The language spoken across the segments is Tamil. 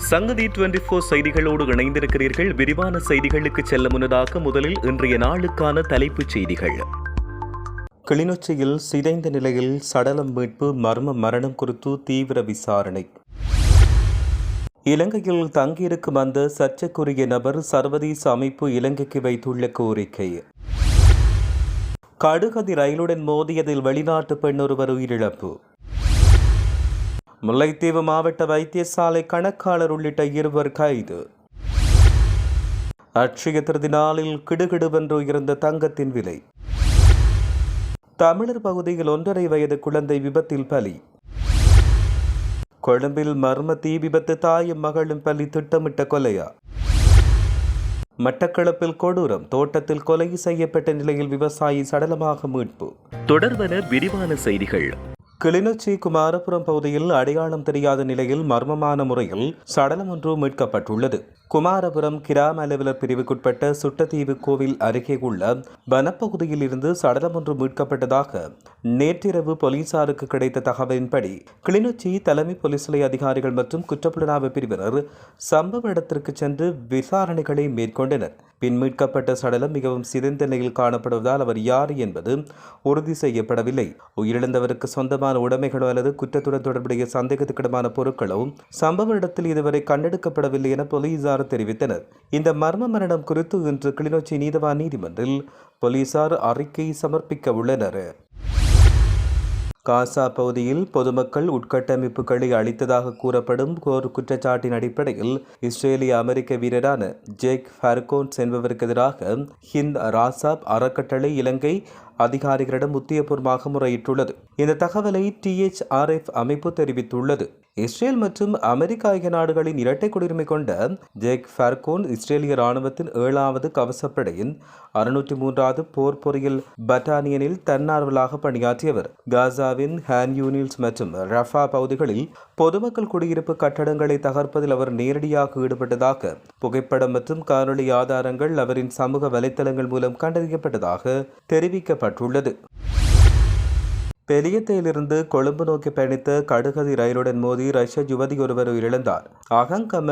சங்கதி 24 செய்திகளோடு இணைந்திருக்கிறீர்கள். விரிவான செய்திகளுக்கு செல்ல முன்னதாக முதலில் இன்றைய நாளுக்கான தலைப்புச் செய்திகள். கிளிநொச்சியில் சிதைந்த நிலையில் சடலம் மீட்பு, மர்ம மரணம் குறித்து தீவிர விசாரணை. இலங்கையில் தங்கியிருக்கும் அந்த சர்ச்சைக்குரிய நபர் சர்வதேச அமைப்பு இலங்கைக்கு வைத்துள்ள கோரிக்கை. கடுகதி ரயிலுடன் மோதியதில் வெளிநாட்டு பெண் ஒருவர் உயிரிழப்பு. முல்லைத்தீவு மாவட்ட வைத்தியசாலை கணக்காளர் உள்ளிட்ட 2 கைது. அட்சய திருதி நாளில் கிடுகிடுவென்று உயர்ந்த தங்கத்தின் விலை. தமிழர் பகுதியில் 1.5 வயது குழந்தை விபத்தில் பலி. கொழும்பில் மர்ம தீ விபத்து, தாயும் மகளும் பலி, திட்டமிட்ட கொலையா. மட்டக்களப்பில் கொடூரம், தோட்டத்தில் கொலை செய்யப்பட்ட நிலையில் விவசாயி சடலமாக மீட்பு. தொடர்வன விரிவான செய்திகள். கிளிநொச்சி குமாரபுரம் பகுதியில் அடையாளம் தெரியாத நிலையில் மர்மமான முறையில் சடலம் ஒன்று மீட்கப்பட்டுள்ளது. குமாரபுரம் கிராம அலுவலர் பிரிவுக்குட்பட்ட சுட்டத்தீவு கோவில் அருகே உள்ள வனப்பகுதியில் இருந்து சடலம் ஒன்று மீட்கப்பட்டதாக நேற்றிரவு போலீசாருக்கு கிடைத்த தகவலின்படி கிளிநொச்சி தலைமை போலீஸ் நிலைய அதிகாரிகள் மற்றும் குற்றப்புலனாய்வு பிரிவினர் சம்பவ இடத்திற்கு சென்று விசாரணைகளை மேற்கொண்டனர். பின் மீட்கப்பட்ட சடலம் மிகவும் சிதைந்த நிலையில் காணப்படுவதால் அவர் யார் என்பது உறுதி செய்யப்படவில்லை. உயிரிழந்தவருக்கு சொந்தமான உடைமைகளோ அல்லது குற்றத்துடன் தொடர்புடைய சந்தேகத்துக்கிடமான பொருட்களோ சம்பவ இடத்தில் இதுவரை கண்டெடுக்கப்படவில்லை என போலீசார் தெரிவித்தனர். இந்த மர்ம மரணம் குறித்து இன்று கிளிநொச்சி நீதவான் நீதிமன்றில் போலீசார் அறிக்கை சமர்ப்பிக்க உள்ளனர். காசா பகுதியில் பொதுமக்கள் உட்கட்டமைப்புகளை அளித்ததாக கூறப்படும் ஒரு குற்றச்சாட்டின் அடிப்படையில் இஸ்ரேலிய அமெரிக்க வீரரான ஜேக் ஃபர்கோன்ஸ் என்பவருக்கு எதிராக ஹிந்த் ராசாப் அறக்கட்டளை இலங்கை அதிகாரிகளிடம் உத்தியபூர்வமாக முறையிட்டுள்ளது. இந்த தகவலை THRF அமைப்பு தெரிவித்துள்ளது. இஸ்ரேல் மற்றும் அமெரிக்க ஆகிய நாடுகளின் இரட்டை குடியுரிமை கொண்ட ஜேக் ஃபர்கோன் இஸ்ரேலிய ராணுவத்தின் 7வது கவசப்படையின் 603வது போர் பொறியியல் பட்டாலியனில் தன்னார்வலாக பணியாற்றியவர். காசாவின் ஹான் யூனில்ஸ் மற்றும் ரஃபா பகுதிகளில் பொதுமக்கள் குடியிருப்பு கட்டடங்களை தகர்ப்பதில் அவர் நேரடியாக ஈடுபட்டதாக புகைப்படம் மற்றும் காணொலி ஆதாரங்கள் அவரின் சமூக வலைத்தளங்கள் மூலம் கண்டறியப்பட்டதாக தெரிவிக்கப்பட்டுள்ளது. பெலியத்தையிலிருந்து கொழும்பு நோக்கி பயணித்த கடுகதி ரயிலுடன் மோதி ரஷ்ய யுவதி ஒருவர் உயிரிழந்தார். அகங்கம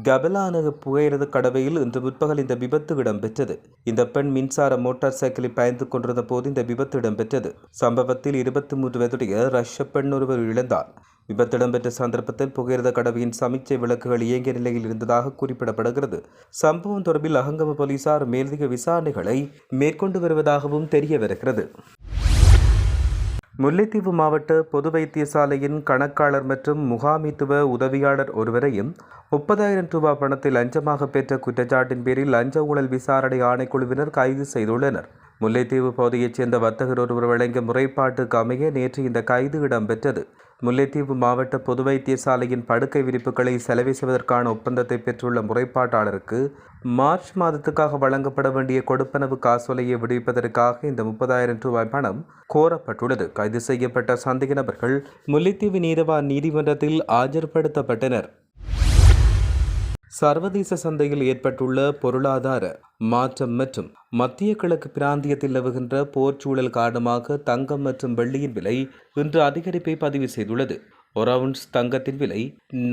கபலான புகையிரத கடவையில் இன்று முற்பகல் இந்த விபத்து இடம்பெற்றது. இந்த பெண் மின்சார மோட்டார் சைக்கிளில் பயந்து கொண்டிருந்த போது இந்த விபத்து இடம்பெற்றது. சம்பவத்தில் 23 வயதுடைய ரஷ்ய பெண் ஒருவர் உயிரிழந்தார். விபத்து இடம்பெற்ற சந்தர்ப்பத்தில் புகையிரத கடவையின் சமிச்சை விளக்குகள் இயங்கிய நிலையில் இருந்ததாக குறிப்பிடப்படுகிறது. சம்பவம் தொடர்பில் அகங்கம போலீசார் மேலதிக விசாரணைகளை மேற்கொண்டு வருவதாகவும் தெரிய வருகிறது. முல்லைத்தீவு மாவட்ட பொது வைத்தியசாலையின் கணக்காளர் மற்றும் முகாமித்துவ உதவியாளர் ஒருவரையும் 30,000 ரூபாய் பணத்தை லஞ்சமாக பெற்ற குற்றச்சாட்டின் பேரில் லஞ்ச ஊழல் விசாரணை ஆணைக்குழுவினர் கைது செய்துள்ளனர். முல்லைத்தீவு பகுதியைச் சேர்ந்த வர்த்தகர் ஒருவர் வழங்கிய முறைப்பாட்டுக்கு அமைய நேற்று இந்த கைது இடம்பெற்றது. முல்லைத்தீவு மாவட்ட பொது வைத்தியசாலையின் படுக்கை விரிப்புகளை செலவு செய்வதற்கான ஒப்பந்தத்தை பெற்றுள்ள முறைப்பாட்டாளருக்கு மார்ச் மாதத்துக்காக வழங்கப்பட வேண்டிய கொடுப்பனவு காசோலையை விடுவிப்பதற்காக இந்த 30,000 ரூபாய் பணம் கோரப்பட்டுள்ளது. கைது செய்யப்பட்ட சந்தேக நபர்கள் முல்லைத்தீவு நீதவான் நீதிமன்றத்தில் ஆஜர்படுத்தப்பட்டனர். சர்வதேச சந்தையில் ஏற்பட்டுள்ள பொருளாதார மாற்றம் மற்றும் மத்திய கிழக்கு பிராந்தியத்தில் நிலவுகின்ற போர்ச்சூழல் காரணமாக தங்கம் மற்றும் வெள்ளியின் விலை இன்று அதிகரிப்பை பதிவு செய்துள்ளது. ஒரு அவுன்ஸ் தங்கத்தின் விலை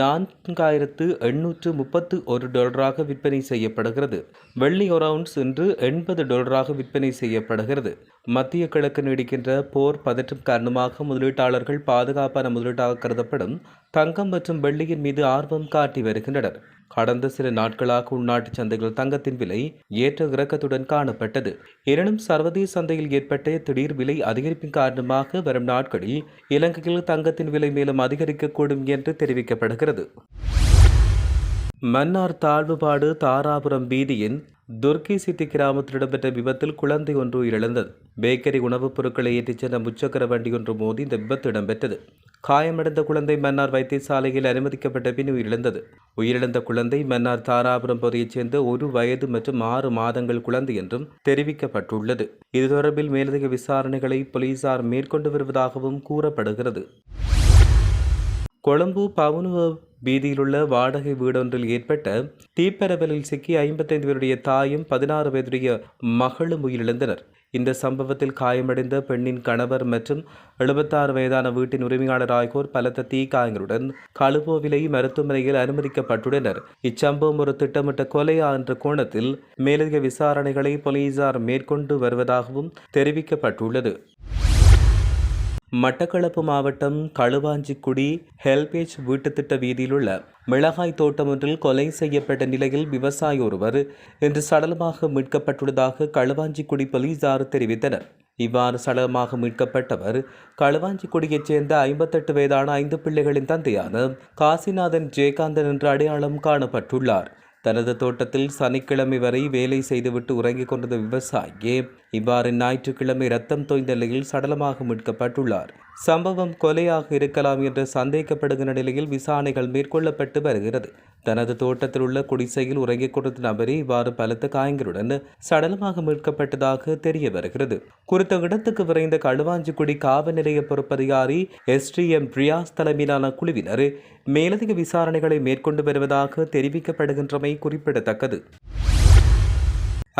$4,831 விற்பனை செய்யப்படுகிறது. வெள்ளி ஒரு அவுன்ஸ் இன்று $80 விற்பனை செய்யப்படுகிறது. மத்திய கிழக்கு நீடிக்கின்ற போர் பதற்றம் காரணமாக முதலீட்டாளர்கள் பாதுகாப்பான முதலீட்டாக கருதப்படும் தங்கம் மற்றும் வெள்ளியின் மீது ஆர்வம் காட்டி வருகின்றனர். கடந்த சில நாட்களாக உள்நாட்டு சந்தைகள் தங்கத்தின் விலை ஏற்ற இறக்கத்துடன் காணப்பட்டது. எனினும் சர்வதேச சந்தையில் ஏற்பட்ட திடீர் விலை அதிகரிப்பின் காரணமாக வரும் நாட்களில் இலங்கையில் தங்கத்தின் விலை மேலும் அதிகரிக்கக்கூடும் என்று தெரிவிக்கப்படுகிறது. மன்னார் தாழ்வுபாடு தாராபுரம் வீதியின் துர்க்கி சிட்டி கிராமத்தில் இடம்பெற்ற விபத்தில் குழந்தை ஒன்று உயிரிழந்தது. பேக்கரி உணவுப் பொருட்களை ஏற்றிச் சென்ற முச்சக்கர வண்டி ஒன்று மோதி இந்த விபத்து இடம்பெற்றது. காயமடைந்த குழந்தை மன்னார் வைத்தியசாலையில் அனுமதிக்கப்பட்ட பின் உயிரிழந்தது. உயிரிழந்த குழந்தை மன்னார் தாராபுரம் பகுதியைச் சேர்ந்த 1 வயது மற்றும் 6 மாதங்கள் குழந்தை என்றும் தெரிவிக்கப்பட்டுள்ளது. இது தொடர்பில் மேலதிக விசாரணைகளை போலீசார் மேற்கொண்டு வருவதாகவும் கூறப்படுகிறது. கொழும்பு பவுனுவ வீதியிலுள்ள வாடகை வீடொன்றில் ஏற்பட்ட தீப்பரவலில் சிக்கி 55 பேருடைய தாயும் 16 வயதுடைய மகளும் உயிரிழந்தனர். இந்த சம்பவத்தில் காயமடைந்த பெண்ணின் கணவர் மற்றும் 76 வயதான வீட்டின் உரிமையாளர் ஆகியோர் பலத்த தீக்காயங்களுடன் களுபோவிலை மருத்துவமனையில் அனுமதிக்கப்பட்டுள்ளனர். இச்சம்பவம் ஒரு திட்டமிட்ட கொலையா என்ற கோணத்தில் மேலதிக விசாரணைகளை போலீசார் மேற்கொண்டு வருவதாகவும் தெரிவிக்கப்பட்டுள்ளது. மட்டக்களப்பு மாவட்டம் களுவாஞ்சிக்குடி ஹெல்பேஜ் வீட்டுத்திட்ட வீதியிலுள்ள மிளகாய் தோட்டம் ஒன்றில் கொலை செய்யப்பட்ட நிலையில் விவசாயி ஒருவர் இன்று சடலமாக மீட்கப்பட்டுள்ளதாக களுவாஞ்சிக்குடி போலீசார் தெரிவித்தனர். இவ்வாறு சடலமாக மீட்கப்பட்டவர் களுவாஞ்சிக்குடியைச் சேர்ந்த 58 வயதான 5 பிள்ளைகளின் தந்தையான காசிநாதன் ஜெயகாந்தன் என்று அடையாளம் காணப்பட்டுள்ளார். தனது தோட்டத்தில் சனிக்கிழமை வரை வேலை செய்துவிட்டு உறங்கிக் கொண்டிருந்த விவசாயி இவ்வாறு ஞாயிற்றுக்கிழமை ரத்தம் தோய்ந்த நிலையில் சடலமாக மீட்கப்பட்டுள்ளார். சம்பவம் கொலையாக இருக்கலாம் என்று சந்தேகப்படுகின்ற நிலையில் விசாரணைகள் மேற்கொள்ளப்பட்டு வருகிறது. தனது தோட்டத்தில் உள்ள குடிசையில் உறங்கிக் கொண்டிருந்த நபரே இவ்வாறு பலத்த காயங்களுடன் சடலமாக மீட்கப்பட்டதாக தெரிய வருகிறது. குறித்த இடத்துக்கு விரைந்த களுவாஞ்சிக்குடி காவல் நிலைய பொறுப்பதிகாரி STM ரியாஸ் தலைமையிலான குழுவினர் மேலதிக விசாரணைகளை மேற்கொண்டு வருவதாக தெரிவிக்கப்படுகின்றமை குறிப்பிடத்தக்கது.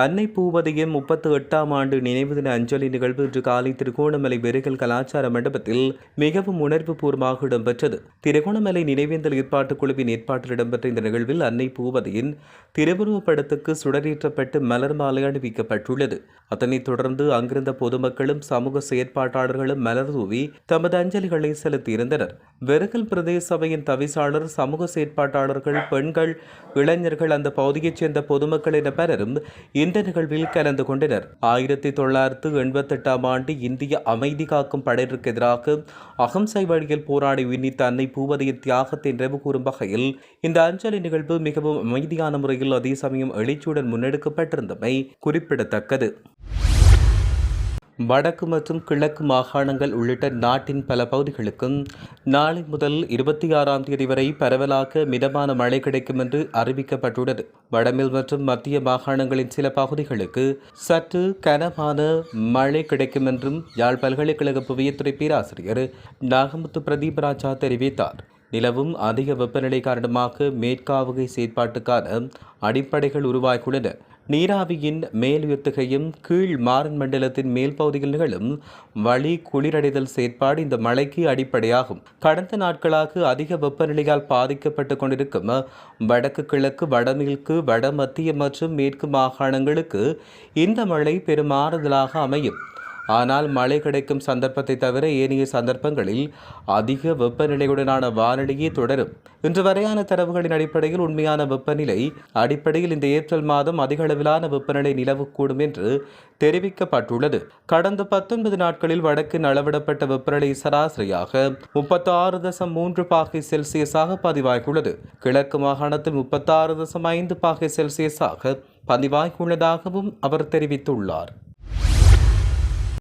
அன்னை பூவதியின் 38ஆம் ஆண்டு நினைவு தின அஞ்சலி நிகழ்வு இன்று காலை திருகோணமலை பெருகல் கலாச்சார மண்டபத்தில் மிகவும் உணர்வுபூர்வமாக இடம்பெற்றது. திருகோணமலை நினைவேந்தல் ஏற்பாட்டுக் குழுவின் ஏற்பாட்டில் இடம்பெற்ற இந்த நிகழ்வில் அன்னை பூவதியின் திருவுருவப்படத்துக்கு சுடரேற்றப்பட்டு மலர் மாலை அணிவிக்கப்பட்டுள்ளது. அதனைத் தொடர்ந்து அங்கிருந்த பொதுமக்களும் சமூக செயற்பாட்டாளர்களும் மலர் தூவி தமது அஞ்சலிகளை செலுத்தியிருந்தனர். பெருகல் பிரதேச சபையின் தவிசாளர், சமூக செயற்பாட்டாளர்கள், பெண்கள், இளைஞர்கள், அந்த பகுதியைச் சேர்ந்த பொதுமக்கள் என பலரும் இந்த நிகழ்வில் கலந்து கொண்டனர். 1988ஆம் ஆண்டு இந்திய அமைதி காக்கும் படையினருக்கு எதிராக அகம்சை வழியில் போராடி உயிர்நீத்த அன்னை பூவதியின் தியாகத்தை நினைவு கூறும் வகையில் இந்த அஞ்சலி நிகழ்வு மிகவும் அமைதியான முறையில் அதே சமயம் எழுச்சியுடன் முன்னெடுக்கப்பட்டிருந்தமை குறிப்பிடத்தக்கது. வடக்கு மற்றும் கிழக்கு மாகாணங்கள் உள்ளிட்ட நாட்டின் பல பகுதிகளுக்கும் நாளை முதல் 26ஆம் தேதி வரை பரவலாக மிதமான மழை கிடைக்கும் என்று அறிவிக்கப்பட்டுள்ளது. வடமேல் மற்றும் மத்திய மாகாணங்களின் சில பகுதிகளுக்கு சற்று கனமான மழை கிடைக்கும் என்றும் யாழ் பல்கலைக்கழக புவியியத்துறை பேராசிரியர் நாகமுத்து பிரதீபராஜா தெரிவித்தார். நிலவும் அதிக வெப்பநிலை காரணமாக மேற்காவுகை செயற்பாட்டுக்கான அடிப்படைகள் உருவாகியுள்ளன. நீராவியின் மேலுயர்த்துகையும் கீழ் மாறன் மண்டலத்தின் மேல் பகுதியில் நிகழும் வளி குளிரடைதல் செயற்பாடு இந்த மழைக்கு அடிப்படையாகும். கடந்த நாட்களாக அதிக வெப்பநிலையால் பாதிக்கப்பட்டு கொண்டிருக்கும் வடக்கு கிழக்கு, வடமேற்கு, வடமத்திய மற்றும் மேற்கு மாகாணங்களுக்கு இந்த மழை பெரும் ஆறுதலாக அமையும். ஆனால் மழை கிடைக்கும் சந்தர்ப்பத்தை தவிர ஏனைய சந்தர்ப்பங்களில் அதிக வெப்பநிலையுடனான வானிலையே தொடரும். இன்று வரையான தரவுகளின் அடிப்படையில் உண்மையான வெப்பநிலை அடிப்படையில் இந்த ஏப்ரல் மாதம் அதிக அளவிலான வெப்பநிலை நிலவக்கூடும் என்று தெரிவிக்கப்பட்டுள்ளது. கடந்த 19 நாட்களில் வடக்கின் அளவிடப்பட்ட வெப்பநிலை சராசரியாக 36.3 பாகை செல்சியஸாக பதிவாகியுள்ளது. கிழக்கு மாகாணத்தில் 36.5 பாகை செல்சியஸாக பதிவாகியுள்ளதாகவும் அவர் தெரிவித்துள்ளார்.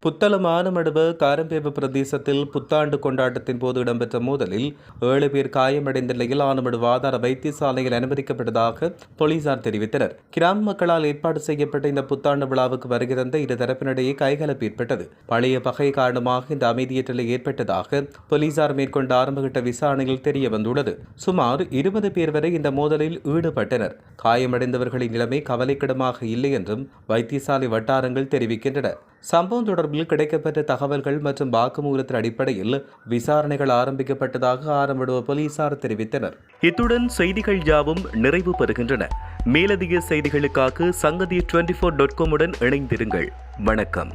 புத்தளம் ஆனமடுவ காரம்பேவ பிரதேசத்தில் புத்தாண்டு கொண்டாட்டத்தின் போது இடம்பெற்ற மோதலில் 7 பேர் காயமடைந்த நிலையில் ஆனமடுவ ஆதார வைத்தியசாலையில் அனுமதிக்கப்பட்டதாக போலீசார் தெரிவித்தனர். கிராம மக்களால் ஏற்பாடு செய்யப்பட்ட இந்த புத்தாண்டு விழாவுக்கு வருகை தந்த இரு தரப்பினிடையே கைகலப்பு ஏற்பட்டது. பழைய பகை காரணமாக இந்த அமைதியற்ற நிலை ஏற்பட்டதாக போலீசார் மேற்கொண்ட ஆரம்பகட்ட விசாரணையில் தெரிய வந்துள்ளது. சுமார் 20 பேர் வரை இந்த மோதலில் ஈடுபட்டனர். காயமடைந்தவர்களின் நிலைமை கவலைக்கிடமாக இல்லை என்றும் வைத்தியசாலை வட்டாரங்கள் தெரிவிக்கின்றன. சம்பவம் தொடர்பில் கிடைக்கப்பெற்ற தகவல்கள் மற்றும் வாக்குமூலத்தின் அடிப்படையில் விசாரணைகள் ஆரம்பிக்கப்பட்டதாக ஆரம்படுவ போலீசார் தெரிவித்தனர். இத்துடன் செய்திகள் யாவும் நிறைவு பெறுகின்றன. மேலதிக செய்திகளுக்காக சங்கதி 24.com உடன் இணைந்திருங்கள். வணக்கம்.